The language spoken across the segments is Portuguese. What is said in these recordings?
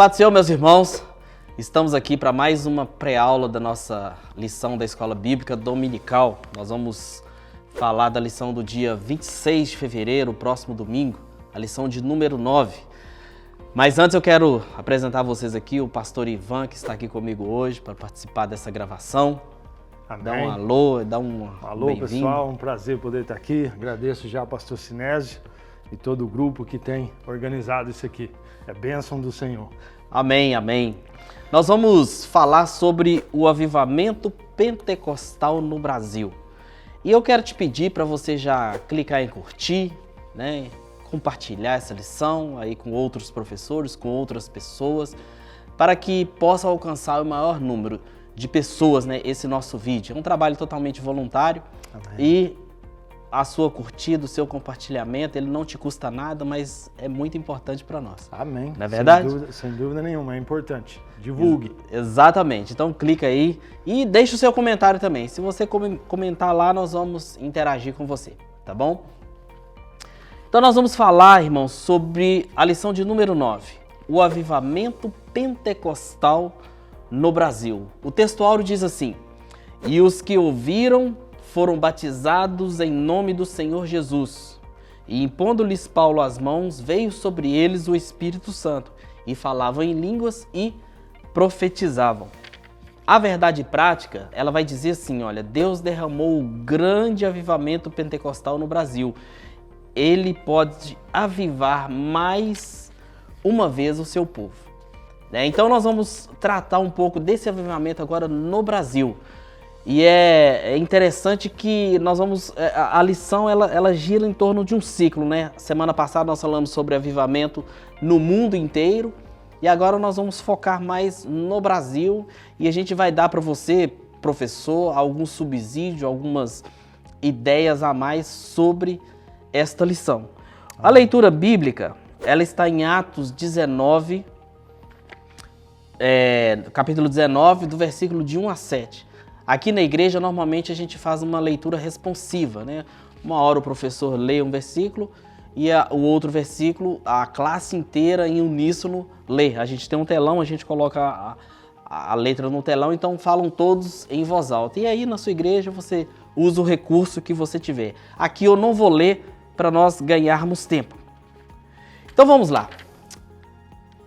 paz do Senhor, meus irmãos. Estamos aqui para mais uma pré-aula da nossa lição da Escola Bíblica Dominical. Nós vamos falar da lição do dia 26 de fevereiro, próximo domingo, a lição de número 9. Mas antes eu quero apresentar a vocês aqui o pastor Ivan, que está aqui comigo hoje para participar dessa gravação. Amém. Dá um alô, dá um Alô, bem-vindo. pessoal, um prazer poder estar aqui. Agradeço já ao pastor Sinésio e todo o grupo que tem organizado isso aqui. É bênção do Senhor. Amém, amém. Nós vamos falar sobre o avivamento pentecostal no Brasil. E eu quero te pedir para você já clicar em curtir, né? Compartilhar essa lição aí com outros professores, com outras pessoas, para que possa alcançar o maior número de pessoas, né, esse nosso vídeo. É um trabalho totalmente voluntário. Amém. E a sua curtida, o seu compartilhamento, ele não te custa nada, mas é muito importante para nós. Amém. Não é verdade? Sem dúvida nenhuma, é importante. Divulgue. Exatamente. Então clica aí e deixa o seu comentário também. Se você comentar lá, nós vamos interagir com você, tá bom? Então nós vamos falar, irmãos, sobre a lição de número 9, o avivamento pentecostal no Brasil. O texto áureo diz assim: e os que ouviram foram batizados em nome do Senhor Jesus. E impondo-lhes Paulo as mãos, veio sobre eles o Espírito Santo, e falavam em línguas e profetizavam. A verdade prática, ela vai dizer assim, olha, Deus derramou o grande avivamento pentecostal no Brasil. Ele pode avivar mais uma vez o seu povo. Então nós vamos tratar um pouco desse avivamento agora no Brasil. E é interessante que nós vamos, a lição ela gira em torno de um ciclo, né? Semana passada nós falamos sobre avivamento no mundo inteiro e agora nós vamos focar mais no Brasil e a gente vai dar para você, professor, algum subsídio, algumas ideias a mais sobre esta lição. A leitura bíblica, ela está em Atos 19, capítulo 19, do versículo de 1 a 7. Aqui na igreja, normalmente, a gente faz uma leitura responsiva, né? Uma hora o professor lê um versículo e o outro versículo, a classe inteira em uníssono lê. A gente tem um telão, a gente coloca a letra no telão, então falam todos em voz alta. E aí, na sua igreja, você usa o recurso que você tiver. Aqui eu não vou ler para nós ganharmos tempo. Então vamos lá.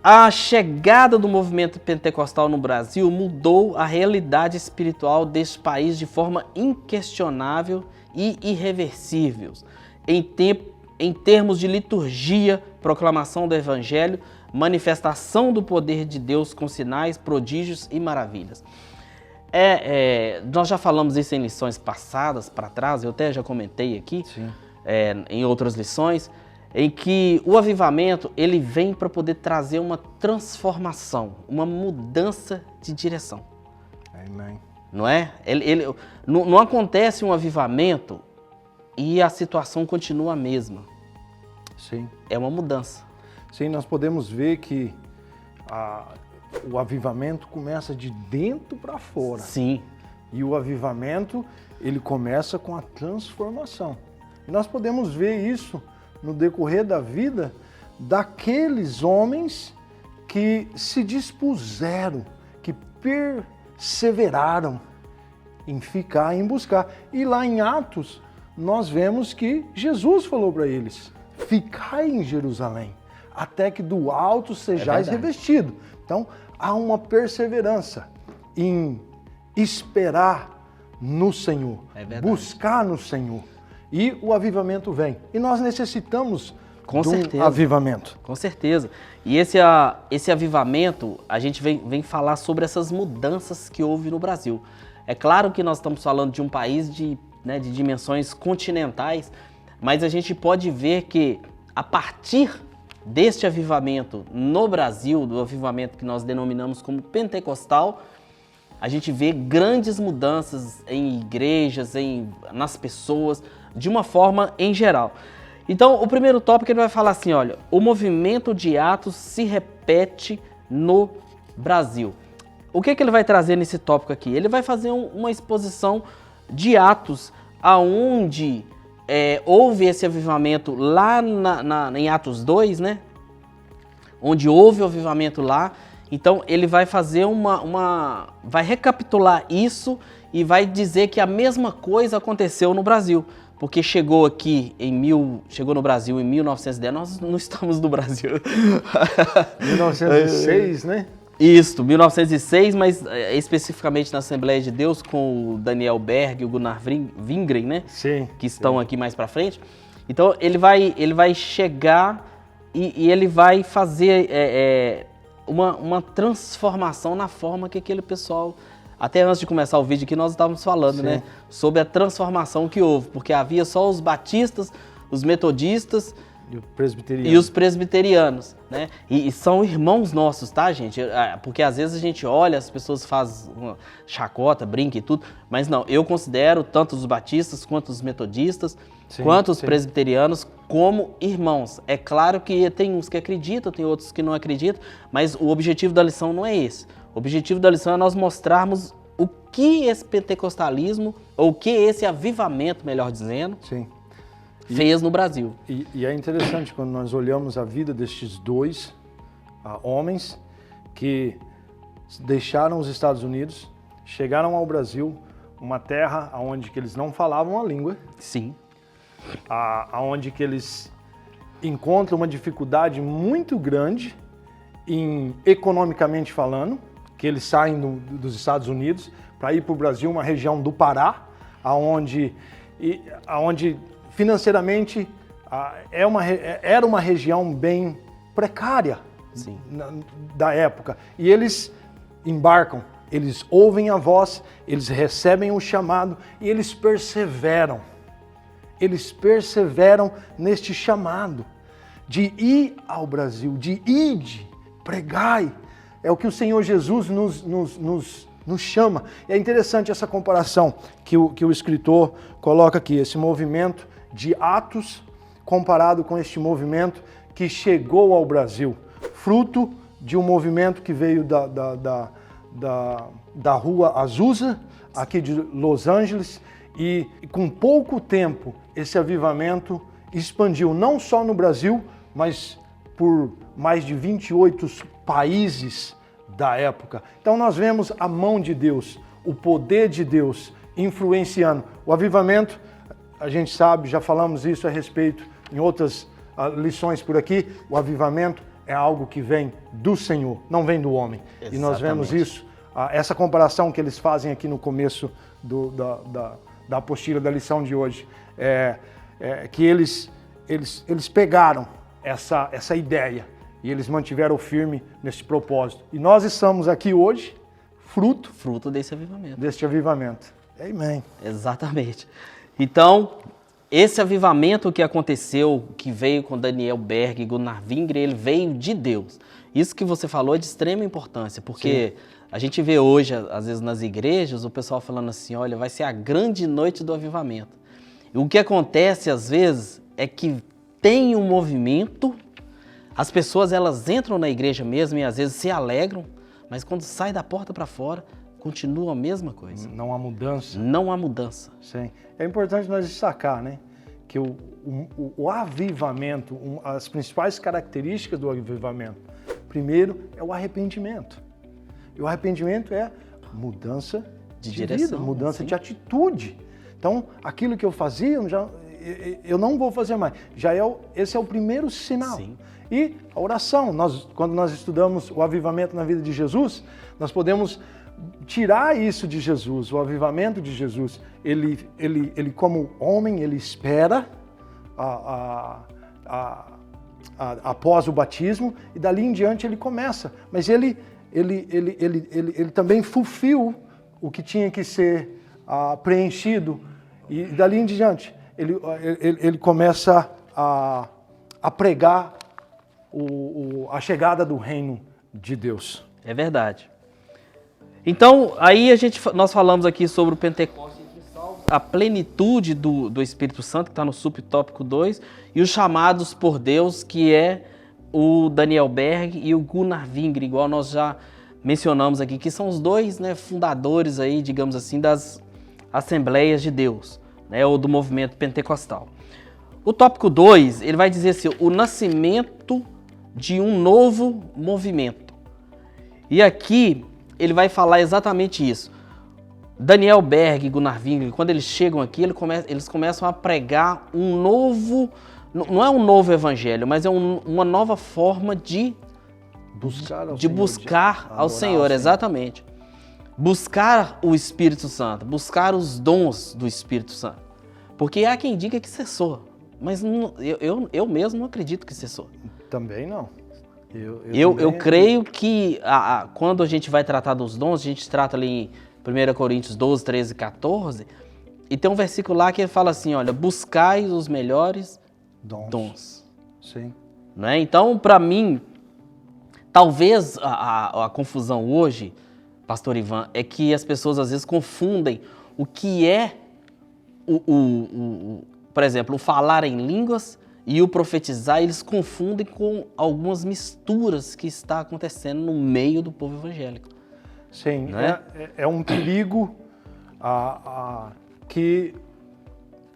A chegada do movimento pentecostal no Brasil mudou a realidade espiritual deste país de forma inquestionável e irreversível. Em termos de liturgia, proclamação do evangelho, manifestação do poder de Deus com sinais, prodígios e maravilhas. Nós já falamos isso em lições passadas para trás, eu até já comentei aqui, em outras lições, em que o avivamento ele vem para poder trazer uma transformação, uma mudança de direção. Amém. Não é? Não acontece um avivamento e a situação continua a mesma. Sim. É uma mudança. Sim, nós podemos ver que o avivamento começa de dentro para fora. Sim. E o avivamento, ele começa com a transformação. E nós podemos ver isso no decorrer da vida daqueles homens que se dispuseram, que perseveraram em ficar, em buscar. E lá em Atos, nós vemos que Jesus falou para eles: ficai em Jerusalém, até que do alto sejais revestido. Então, há uma perseverança em esperar no Senhor, buscar no Senhor. E o avivamento vem. E nós necessitamos de um avivamento. Com certeza. E esse avivamento, a gente vem falar sobre essas mudanças que houve no Brasil. É claro que nós estamos falando de um país de dimensões continentais, mas a gente pode ver que a partir deste avivamento no Brasil, do avivamento que nós denominamos como pentecostal, a gente vê grandes mudanças em igrejas, nas pessoas, de uma forma em geral. Então, o primeiro tópico ele vai falar assim, olha, o movimento de Atos se repete no Brasil. O que ele vai trazer nesse tópico aqui? Ele vai fazer uma exposição de Atos, aonde houve esse avivamento lá em Atos 2, né? onde houve o avivamento lá. Então ele vai fazer vai recapitular isso e vai dizer que a mesma coisa aconteceu no Brasil. Porque chegou no Brasil em 1910, nós não estamos no Brasil. 1906, né? Isso, 1906, mas especificamente na Assembleia de Deus com o Daniel Berg e o Gunnar Wingren, né? Sim. Que estão aqui mais pra frente. Então ele vai chegar e ele vai fazer uma transformação na forma que aquele pessoal... Até antes de começar o vídeo aqui, nós estávamos falando, né, sobre a transformação que houve, porque havia só os batistas, os metodistas e os presbiterianos, né? E são irmãos nossos, tá, gente? Porque às vezes a gente olha, as pessoas fazem uma chacota, brinca e tudo, mas não, eu considero tanto os batistas quanto os metodistas, quanto os presbiterianos como irmãos. É claro que tem uns que acreditam, tem outros que não acreditam, mas o objetivo da lição não é esse. O objetivo da lição é nós mostrarmos o que esse pentecostalismo, ou o que esse avivamento, melhor dizendo, fez no Brasil. E é interessante quando nós olhamos a vida destes dois homens que deixaram os Estados Unidos, chegaram ao Brasil, uma terra onde que eles não falavam a língua. Sim. Onde que eles encontram uma dificuldade muito grande economicamente falando, que eles saem dos Estados Unidos para ir para o Brasil, uma região do Pará, onde financeiramente era uma região bem precária da época. E eles embarcam, eles ouvem a voz, eles recebem o chamado e eles perseveram. Eles perseveram neste chamado de ir ao Brasil, de ide, pregai. É o que o Senhor Jesus nos chama. É interessante essa comparação que o escritor coloca aqui, esse movimento de Atos comparado com este movimento que chegou ao Brasil, fruto de um movimento que veio da rua Azusa, aqui de Los Angeles, e com pouco tempo esse avivamento expandiu não só no Brasil, mas por mais de 28 países da época. Então nós vemos a mão de Deus, o poder de Deus influenciando. O avivamento, a gente sabe, já falamos isso a respeito em outras lições por aqui, o avivamento é algo que vem do Senhor, não vem do homem. Exatamente. E nós vemos isso, essa comparação que eles fazem aqui no começo da apostila da lição de hoje, que eles pegaram essa ideia e eles mantiveram firme nesse propósito. E nós estamos aqui hoje, fruto desse avivamento. Deste avivamento. Amém. Exatamente. Então, esse avivamento que aconteceu, que veio com Daniel Berg e Gunnar Wingren, ele veio de Deus. Isso que você falou é de extrema importância, porque a gente vê hoje, às vezes nas igrejas, o pessoal falando assim, olha, vai ser a grande noite do avivamento. E o que acontece, às vezes, é que tem um movimento, as pessoas elas entram na igreja mesmo e às vezes se alegram, mas quando sai da porta para fora, continua a mesma coisa. Não há mudança. Não há mudança. Sim. É importante nós destacar, né, que o avivamento, as principais características do avivamento, primeiro é o arrependimento. E o arrependimento é mudança de direção, vida, mudança de atitude. Então, aquilo que eu fazia, eu não vou fazer mais. Esse é o primeiro sinal. Sim. E a oração, quando nós estudamos o avivamento na vida de Jesus, nós podemos tirar isso de Jesus, o avivamento de Jesus. Ele como homem, ele espera após o batismo e dali em diante ele começa. Mas ele também fulfill o que tinha que ser preenchido e dali em diante ele começa a pregar a chegada do reino de Deus. É verdade. Então, aí nós falamos aqui sobre o Pentecostes, a plenitude do Espírito Santo, que está no subtópico 2, e os chamados por Deus, que é o Daniel Berg e o Gunnar Wingren, igual nós já mencionamos aqui, que são os dois, né, fundadores aí, digamos assim, das Assembleias de Deus, né, ou do movimento pentecostal. O tópico 2, ele vai dizer assim, o nascimento de um novo movimento. E aqui ele vai falar exatamente isso. Daniel Berg e Gunnar Wingren, quando eles chegam aqui, eles começam a pregar um novo, não é um novo evangelho, mas é uma nova forma de buscar ao Senhor, exatamente. Buscar o Espírito Santo, buscar os dons do Espírito Santo. Porque há quem diga que cessou, mas eu mesmo não acredito que cessou. Também não. Eu creio que quando a gente vai tratar dos dons, a gente trata ali em 1 Coríntios 12, 13 e 14, e tem um versículo lá que ele fala assim, olha, buscai os melhores dons. Sim. Né? Então, para mim, talvez a confusão hoje, pastor Ivan, é que as pessoas às vezes confundem o que é, por exemplo, o falar em línguas e o profetizar, eles confundem com algumas misturas que está acontecendo no meio do povo evangélico. Sim, né? É um perigo que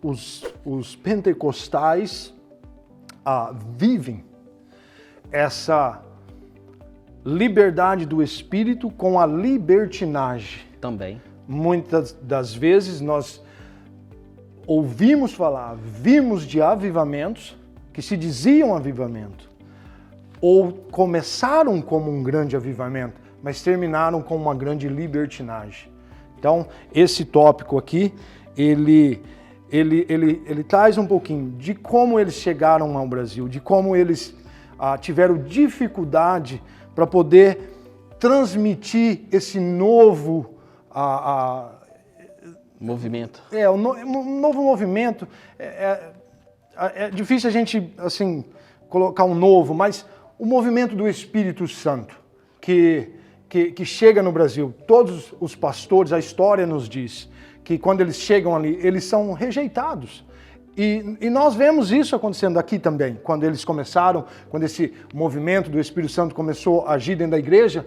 os pentecostais vivem essa liberdade do Espírito com a libertinagem. Também. Muitas das vezes nós ouvimos falar, vimos de avivamentos que se diziam avivamento, ou começaram como um grande avivamento, mas terminaram com uma grande libertinagem. Então, esse tópico aqui, ele traz um pouquinho de como eles chegaram ao Brasil, de como eles tiveram dificuldade para poder transmitir esse novo movimento. Um novo movimento. É difícil a gente assim colocar um novo, mas o movimento do Espírito Santo que chega no Brasil. Todos os pastores, a história nos diz que quando eles chegam ali, eles são rejeitados. E nós vemos isso acontecendo aqui também, quando eles começaram, quando esse movimento do Espírito Santo começou a agir dentro da igreja,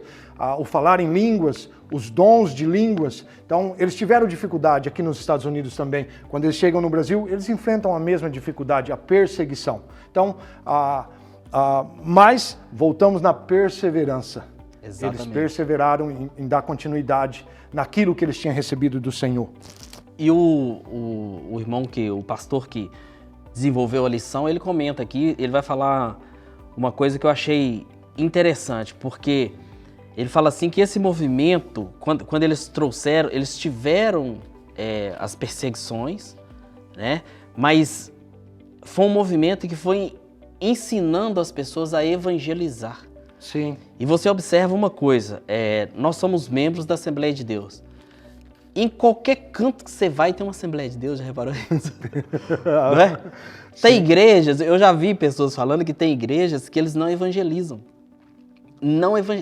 o falar em línguas, os dons de línguas. Então, eles tiveram dificuldade aqui nos Estados Unidos também. Quando eles chegam no Brasil, eles enfrentam a mesma dificuldade, a perseguição. Então, mas voltamos na perseverança. Exatamente. Eles perseveraram em dar continuidade naquilo que eles tinham recebido do Senhor. E o irmão, o pastor que desenvolveu a lição, ele comenta aqui, ele vai falar uma coisa que eu achei interessante, porque ele fala assim que esse movimento, quando eles trouxeram, eles tiveram as perseguições, né? Mas foi um movimento que foi ensinando as pessoas a evangelizar. Sim. E você observa uma coisa, nós somos membros da Assembleia de Deus. Em qualquer canto que você vai, tem uma Assembleia de Deus, já reparou isso? Não é? Tem igrejas, eu já vi pessoas falando que tem igrejas que eles não evangelizam.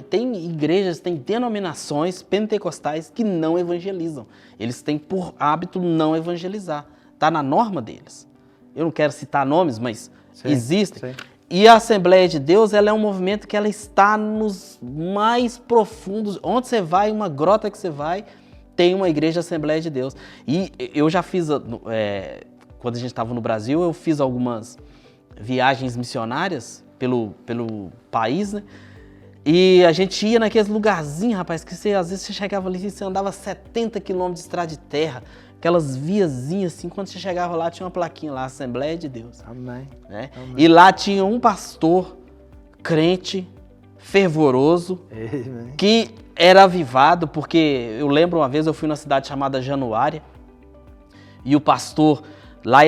Tem igrejas, tem denominações pentecostais que não evangelizam. Eles têm por hábito não evangelizar. Está na norma deles. Eu não quero citar nomes, mas existem. Sim. E a Assembleia de Deus, ela é um movimento que ela está nos mais profundos. Onde você vai, uma grota que você vai, tem uma igreja Assembleia de Deus. E eu já fiz, quando a gente estava no Brasil, eu fiz algumas viagens missionárias pelo país, né? E a gente ia naqueles lugarzinhos, rapaz, que às vezes você chegava ali e você andava 70 quilômetros de estrada de terra, aquelas viazinhas assim, quando você chegava lá tinha uma plaquinha lá, Assembleia de Deus. Amém. Né? Amém. E lá tinha um pastor crente, fervoroso, Amém. Que era avivado, porque eu lembro uma vez eu fui numa cidade chamada Januária e o pastor, lá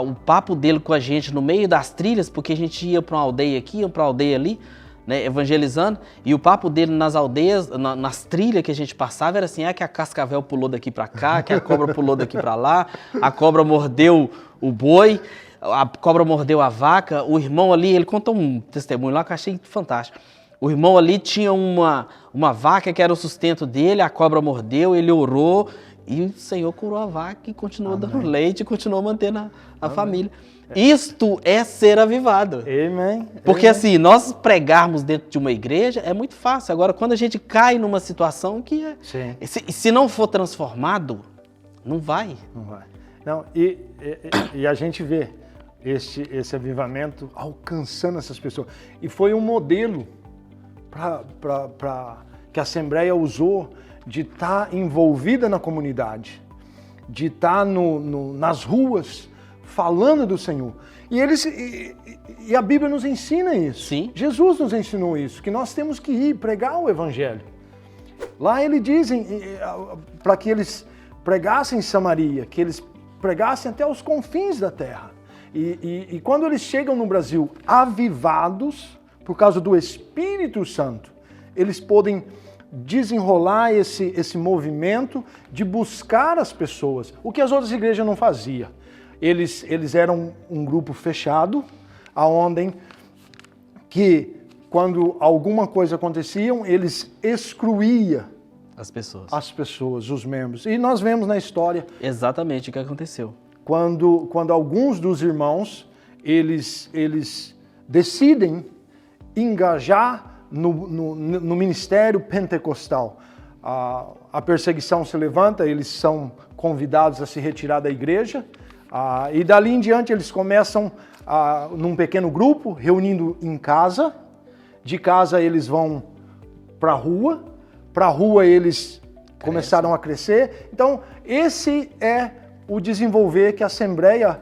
o papo dele com a gente no meio das trilhas, porque a gente ia para uma aldeia aqui, ia para uma aldeia ali, né, evangelizando, e o papo dele nas aldeias, nas trilhas que a gente passava, era assim, que a cascavel pulou daqui para cá, que a cobra pulou daqui para lá, a cobra mordeu o boi, a cobra mordeu a vaca, o irmão ali, ele contou um testemunho lá que eu achei fantástico. O irmão ali tinha uma vaca que era o sustento dele, a cobra mordeu, ele orou e o Senhor curou a vaca e continuou dando leite e continuou mantendo a família. Isto é ser avivado. Amém. Porque assim, nós pregarmos dentro de uma igreja é muito fácil. Agora, quando a gente cai numa situação que se não for transformado, não vai. Não vai. Não, e a gente vê esse avivamento alcançando essas pessoas. E foi um modelo que a Assembleia usou de estar envolvida na comunidade, de estar nas ruas falando do Senhor. E a Bíblia nos ensina isso. Sim. Jesus nos ensinou isso, que nós temos que ir pregar o Evangelho. Lá ele dizem para que eles pregassem em Samaria, que eles pregassem até os confins da terra. E quando eles chegam no Brasil avivados, por causa do Espírito Santo, eles podem desenrolar esse movimento de buscar as pessoas, o que as outras igrejas não faziam. Eles eram um grupo fechado, aonde que quando alguma coisa acontecia, eles excluíam as pessoas, os membros. E nós vemos na história exatamente o que aconteceu. Quando alguns dos irmãos, eles decidem engajar no ministério pentecostal. A perseguição se levanta, eles são convidados a se retirar da igreja, e dali em diante eles começam num pequeno grupo, reunindo em casa. De casa eles vão para a rua eles começaram a crescer. Então esse é o desenvolver que a Assembleia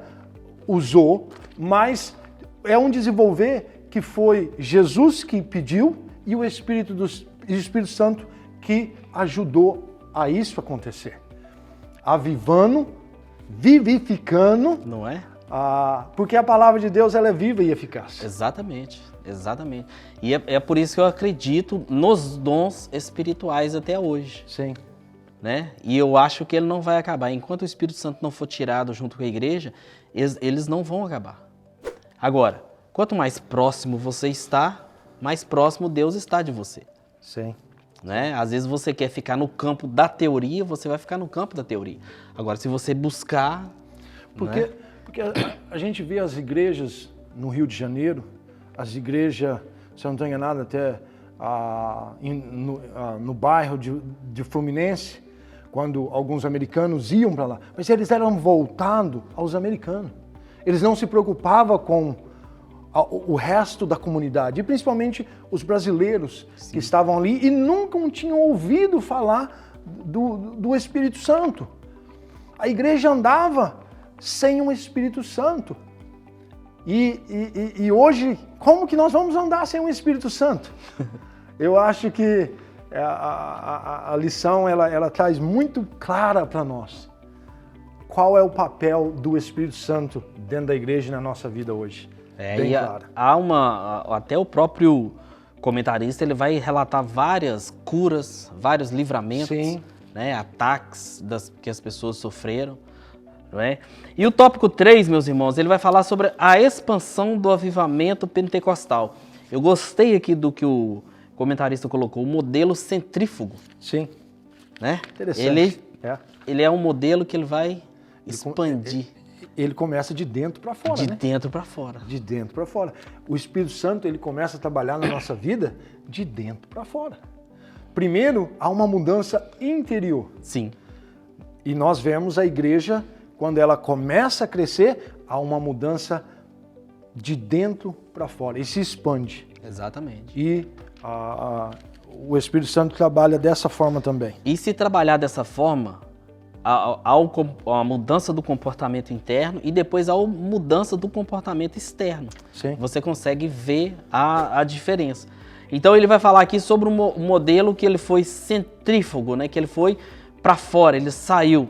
usou, mas é um desenvolver que foi Jesus que pediu e o Espírito Santo que ajudou a isso acontecer. Avivando, vivificando. Não é? Porque a palavra de Deus ela é viva e eficaz. Exatamente. E é por isso que eu acredito nos dons espirituais até hoje. Sim. Né? E eu acho que ele não vai acabar. Enquanto o Espírito Santo não for tirado junto com a igreja, eles não vão acabar. Agora, quanto mais próximo você está, mais próximo Deus está de você. Sim. Né? Às vezes você quer ficar no campo da teoria, você vai ficar no campo da teoria. Agora, se você buscar... Porque a gente vê as igrejas no Rio de Janeiro, as igrejas, se eu não estou enganado, até no bairro de Fluminense, quando alguns americanos iam para lá, mas eles eram voltados aos americanos. Eles não se preocupavam com o resto da comunidade, e principalmente os brasileiros Sim. que estavam ali e nunca tinham ouvido falar do Espírito Santo. A igreja andava sem um Espírito Santo. E hoje, como que nós vamos andar sem um Espírito Santo? Eu acho que a lição ela traz muito clara para nós. Qual é o papel do Espírito Santo dentro da igreja e na nossa vida hoje? Bem clara. Até o próprio comentarista ele vai relatar várias curas, vários livramentos, Sim. Né, ataques que as pessoas sofreram. Não é? E o tópico 3, meus irmãos, ele vai falar sobre a expansão do avivamento pentecostal. Eu gostei aqui do que o comentarista colocou, o modelo centrífugo. Sim. Né? Interessante. Ele é um modelo que ele vai expandir. Ele começa de dentro para fora, De dentro para fora. De dentro para fora. O Espírito Santo, ele começa a trabalhar na nossa vida de dentro para fora. Primeiro, há uma mudança interior. Sim. E nós vemos a igreja, quando ela começa a crescer, há uma mudança de dentro para fora. E se expande. Exatamente. E o Espírito Santo trabalha dessa forma também. E se trabalhar dessa forma, há a mudança do comportamento interno e depois há a mudança do comportamento externo. Sim. Você consegue ver a diferença. Então ele vai falar aqui sobre um modelo que ele foi centrífugo, né? Que ele foi para fora, ele saiu.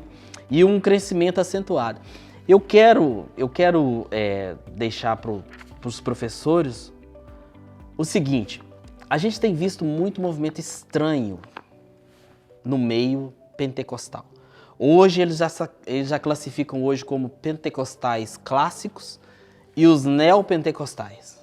E um crescimento acentuado. Eu quero deixar para os professores o seguinte: a gente tem visto muito movimento estranho no meio pentecostal. Hoje eles já classificam hoje como pentecostais clássicos e os neopentecostais.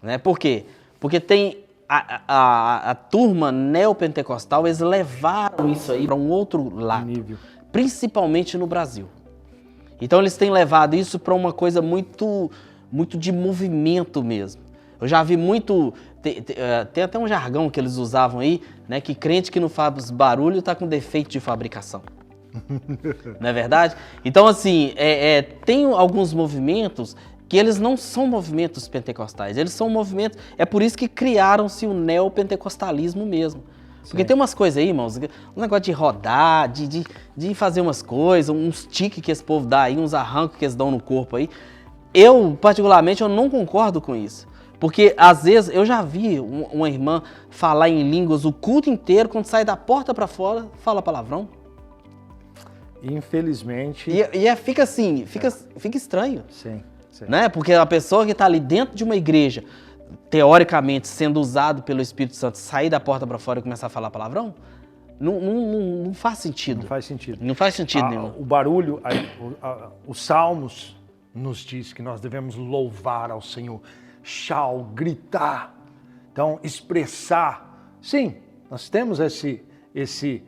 Né? Por quê? Porque tem a turma neopentecostal, eles levaram isso aí para um outro lado. Nível. Principalmente no Brasil. Então eles têm levado isso para uma coisa muito de movimento mesmo. Eu já vi muito, tem até um jargão que eles usavam aí, né, que crente que não faz barulho está com defeito de fabricação. Não é verdade? Então assim, tem alguns movimentos que eles não são movimentos pentecostais, eles são movimentos, é por isso que criaram-se o neopentecostalismo mesmo. Porque tem umas coisas aí, irmãos, um negócio de rodar, de fazer umas coisas, uns tiques que esse povo dá aí, uns arrancos que eles dão no corpo aí. Eu, particularmente, eu não concordo com isso. Porque, às vezes, eu já vi uma irmã falar em línguas o culto inteiro, quando sai da porta para fora, fala palavrão. Infelizmente... Fica assim, fica estranho. Sim. Né? Porque a pessoa que está ali dentro de uma igreja, teoricamente sendo usado pelo Espírito Santo, sair da porta para fora e começar a falar palavrão, não faz sentido. Não faz sentido. Não faz sentido nenhum. O barulho, os salmos nos diz que nós devemos louvar ao Senhor, gritar, então expressar. Sim, nós temos esse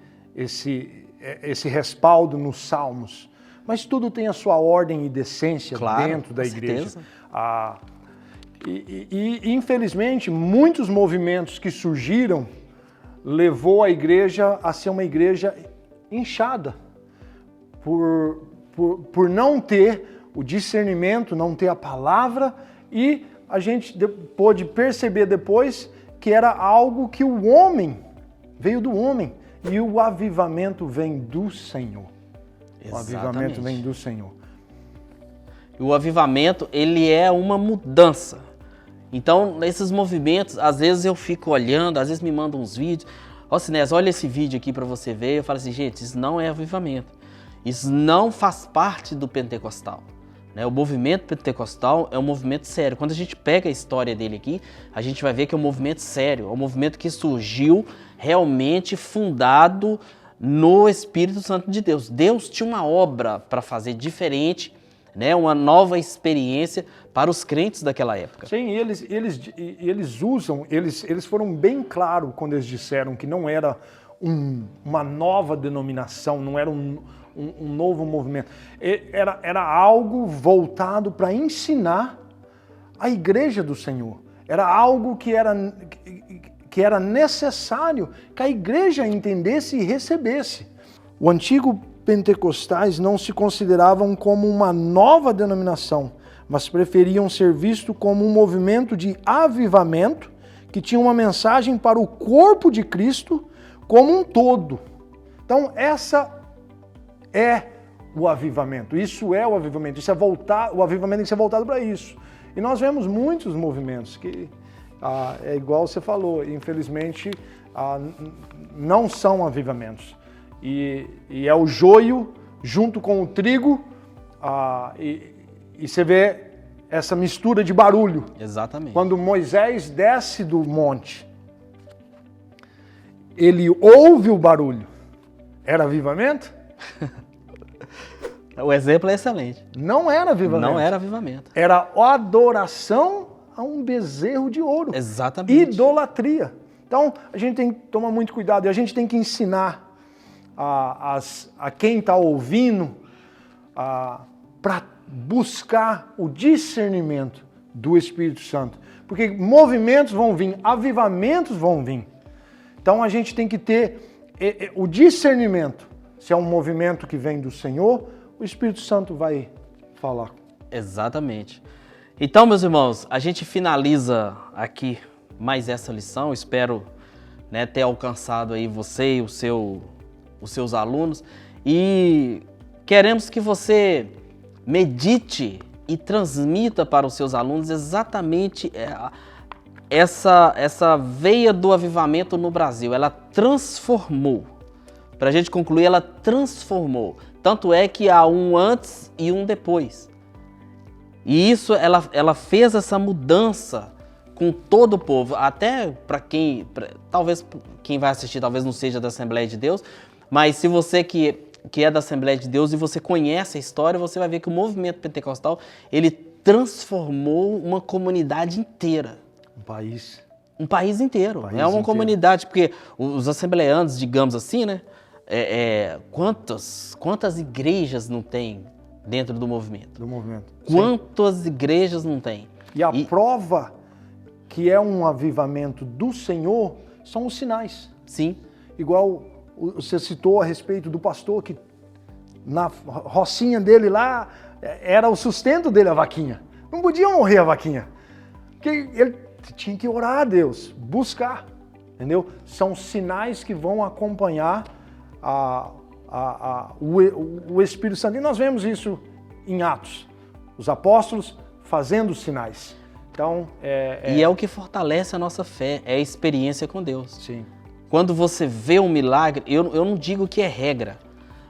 respaldo nos salmos, mas tudo tem a sua ordem e decência dentro da igreja. E infelizmente, muitos movimentos que surgiram levou a igreja a ser uma igreja inchada, por não ter o discernimento, não ter a palavra, e a gente pôde perceber depois que era algo que o homem, veio do homem, e o avivamento vem do Senhor. Exatamente. O avivamento vem do Senhor. O avivamento, ele é uma mudança. Então, nesses movimentos, às vezes eu fico olhando, às vezes me mandam uns vídeos. Ó, Sinés, olha esse vídeo aqui para você ver. Eu falo assim, gente, isso não é avivamento. Isso não faz parte do pentecostal. Né? O movimento pentecostal é um movimento sério. Quando a gente pega a história dele aqui, a gente vai ver que é um movimento sério. É um movimento que surgiu realmente fundado no Espírito Santo de Deus. Deus tinha uma obra para fazer diferente, né? Uma nova experiência para os crentes daquela época. Sim, eles foram bem claros quando eles disseram que não era uma nova denominação, não era um novo movimento. Era algo voltado para ensinar a igreja do Senhor. Era algo que era necessário que a igreja entendesse e recebesse. O antigo pentecostais não se consideravam como uma nova denominação, mas preferiam ser visto como um movimento de avivamento que tinha uma mensagem para o corpo de Cristo como um todo. Então, essa é o avivamento. Isso é o avivamento. Isso é o avivamento tem que ser voltado para isso. E nós vemos muitos movimentos que é igual você falou, infelizmente não são avivamentos. E é o joio junto com o trigo, e você vê essa mistura de barulho. Exatamente. Quando Moisés desce do monte, ele ouve o barulho. Era avivamento? O exemplo é excelente. Não era avivamento. Não era avivamento. Era adoração a um bezerro de ouro. Exatamente. Idolatria. Então, a gente tem que tomar muito cuidado e a gente tem que ensinar a quem está ouvindo para buscar o discernimento do Espírito Santo. Porque movimentos vão vir, avivamentos vão vir. Então, a gente tem que ter o discernimento. Se é um movimento que vem do Senhor, o Espírito Santo vai falar. Exatamente. Então, meus irmãos, a gente finaliza aqui mais essa lição. Espero, né, ter alcançado aí você e os seus alunos. E queremos que você medite e transmita para os seus alunos exatamente essa veia do avivamento no Brasil. Ela transformou. Para a gente concluir, ela transformou. Tanto é que há um antes e um depois. E isso, ela fez essa mudança com todo o povo. Até para talvez quem vai assistir talvez não seja da Assembleia de Deus, mas se você que é da Assembleia de Deus e você conhece a história, você vai ver que o movimento pentecostal, ele transformou uma comunidade inteira. Um país inteiro. É uma comunidade, porque os assembleanos, digamos assim, né? Quantas igrejas não tem dentro do movimento? Quantas igrejas não tem? E a prova que é um avivamento do Senhor são os sinais. Sim. Igual você citou a respeito do pastor que na rocinha dele lá era o sustento dele, a vaquinha. Não podia morrer a vaquinha. Porque ele tinha que orar a Deus, buscar, entendeu? São sinais que vão acompanhar o Espírito Santo. E nós vemos isso em Atos. Os apóstolos fazendo sinais. Então, E é o que fortalece a nossa fé, é a experiência com Deus. Sim. Quando você vê um milagre, eu não digo que é regra.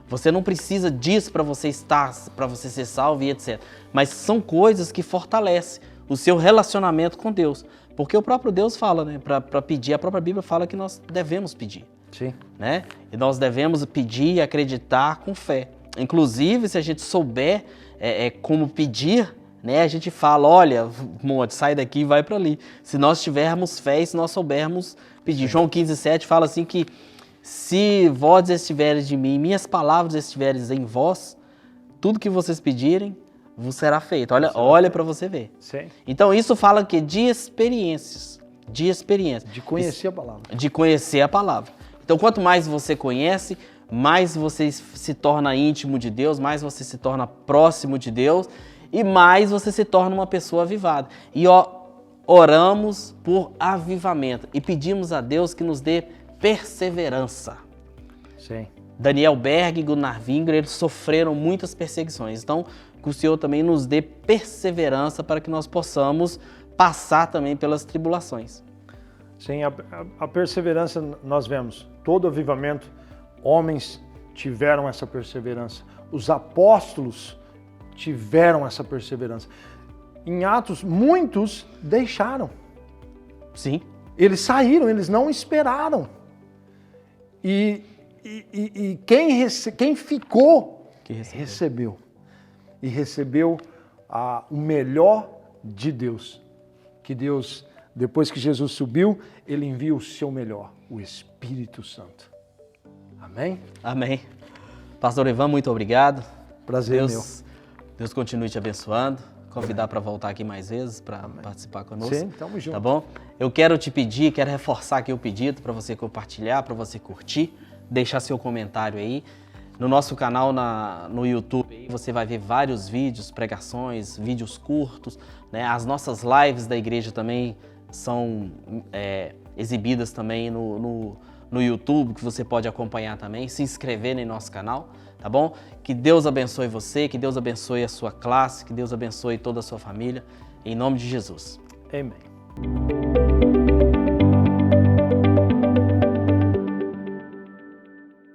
Você não precisa disso para você ser salvo e etc. Mas são coisas que fortalecem o seu relacionamento com Deus. Porque o próprio Deus fala, né? Para pedir, a própria Bíblia fala que nós devemos pedir. Sim. Né? E nós devemos pedir e acreditar com fé. Inclusive, se a gente souber como pedir, né? A gente fala, olha, monte, sai daqui e vai para ali. Se nós tivermos fé e se nós soubermos pedir. João 15,7 fala assim que se vós estiveres de mim, minhas palavras estiveres em vós, tudo que vocês pedirem, vos será feito. Olha para você ver. Sim. Então isso fala que de experiências. De experiência. De conhecer a palavra. De conhecer a palavra. Então quanto mais você conhece, mais você se torna íntimo de Deus, mais você se torna próximo de Deus e mais você se torna uma pessoa avivada. E oramos por avivamento e pedimos a Deus que nos dê perseverança. Sim. Daniel Berg e Gunnar Wingren, eles sofreram muitas perseguições. Então, que o Senhor também nos dê perseverança para que nós possamos passar também pelas tribulações. Sim, a perseverança nós vemos. Todo avivamento, homens tiveram essa perseverança. Os apóstolos tiveram essa perseverança. Em Atos, muitos deixaram. Sim. Eles saíram, eles não esperaram. E quem ficou, recebeu. E recebeu o melhor de Deus. Que Deus, depois que Jesus subiu, ele envia o seu melhor, o Espírito Santo. Amém? Amém. Pastor Ivan, muito obrigado. Prazer, Deus continue te abençoando. Convidar para voltar aqui mais vezes, para participar conosco. Sim, tamo junto. Tá bom? Eu quero te pedir, quero reforçar aqui o pedido para você compartilhar, para você curtir, deixar seu comentário aí. No nosso canal no YouTube, você vai ver vários vídeos, pregações, vídeos curtos, né? As nossas lives da igreja também são exibidas também no YouTube, que você pode acompanhar também, se inscrever no nosso canal, tá bom? Que Deus abençoe você, que Deus abençoe a sua classe, que Deus abençoe toda a sua família, em nome de Jesus. Amém.